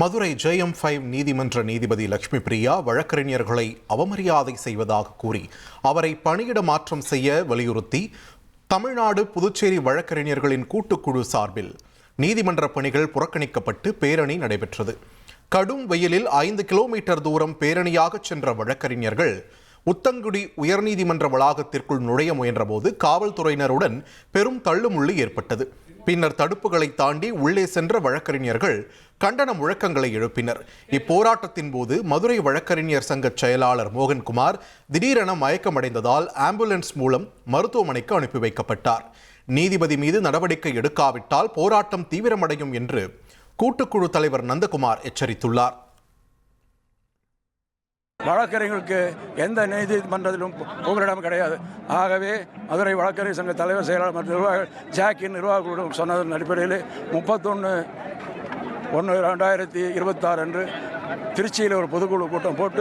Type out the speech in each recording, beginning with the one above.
Madurai JM5 நீதிமன்ற நீதிபதி லட்சுமி பிரியா வழக்கறிஞர்களை அவமரியாதை செய்வதாக கூறி அவரை பணியிட மாற்றம் செய்ய வலியுறுத்தி தமிழ்நாடு புதுச்சேரி வழக்கறிஞர்களின் கூட்டுக்குழு சார்பில் நீதிமன்ற பணிகள் புறக்கணிக்கப்பட்டு பேரணி நடைபெற்றது. கடும் வெயிலில் 5 கிலோமீட்டர் தூரம் பேரணியாக சென்ற வழக்கறிஞர்கள் உத்தங்குடி உயர்நீதிமன்ற வளாகத்திற்குள் நுழைய முயன்றபோது காவல்துறையினருடன் பெரும் தள்ளுமுள்ளு ஏற்பட்டது. பின்னர் தடுப்புகளை தாண்டி உள்ளே சென்ற வழக்கறிஞர்கள் கண்டன முழக்கங்களை எழுப்பினர். இப்போராட்டத்தின் போது மதுரை வழக்கறிஞர் சங்க செயலாளர் மோகன்குமார் திடீரென மயக்கமடைந்ததால் ஆம்புலன்ஸ் மூலம் மருத்துவமனைக்கு அனுப்பி வைக்கப்பட்டார். நீதிபதி மீது நடவடிக்கை எடுக்காவிட்டால் போராட்டம் தீவிரமடையும் என்று கூட்டுக்குழு தலைவர் நந்தகுமார் எச்சரித்துள்ளார். வழக்கறிஞர்களுக்கு எந்த நீதிமன்றத்திலும் புகலிடம் கிடையாது. ஆகவே மதுரை வழக்கறிஞர் சங்க தலைவர் செயலாளர் மற்றும் நிர்வாகிகள் ஜாக்கின் நிர்வாகிகளிடம் சொன்னதன் அடிப்படையில் 31/1/2026 அன்று திருச்சியில் ஒரு பொதுக்குழு கூட்டம் போட்டு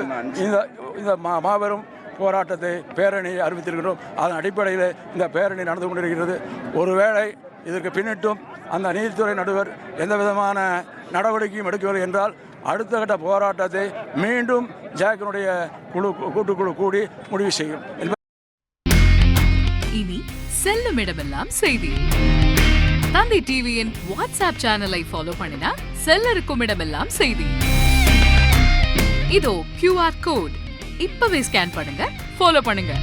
இந்த மாபெரும் போராட்டத்தை பேரணியை அறிவித்திருக்கிறோம். அதன் அடிப்படையில் இந்த பேரணி நடந்து கொண்டிருக்கிறது. ஒருவேளை இதற்கு பின்னிட்டும் அந்த நீதித்துறை நடுவர் எந்த விதமான நடவடிக்கையும் எடுக்கவில்லை என்றால் அடுத்த கட்ட போராட்டத்தை மீண்டும் ஜாக்கினுடைய கூட்டுக்குழு கூடி முடிவு செய்யும். இனி செல்லும் இடமெல்லாம் செய்தி. தந்தி டிவியின் வாட்ஸ்அப் சேனலை ஃபாலோ பண்ணினா செல்ல இருக்கும் இடமெல்லாம் செய்தி. இதோ QR கோட் இப்பவே ஸ்கேன் பண்ணுங்க, ஃபாலோ பண்ணுங்க.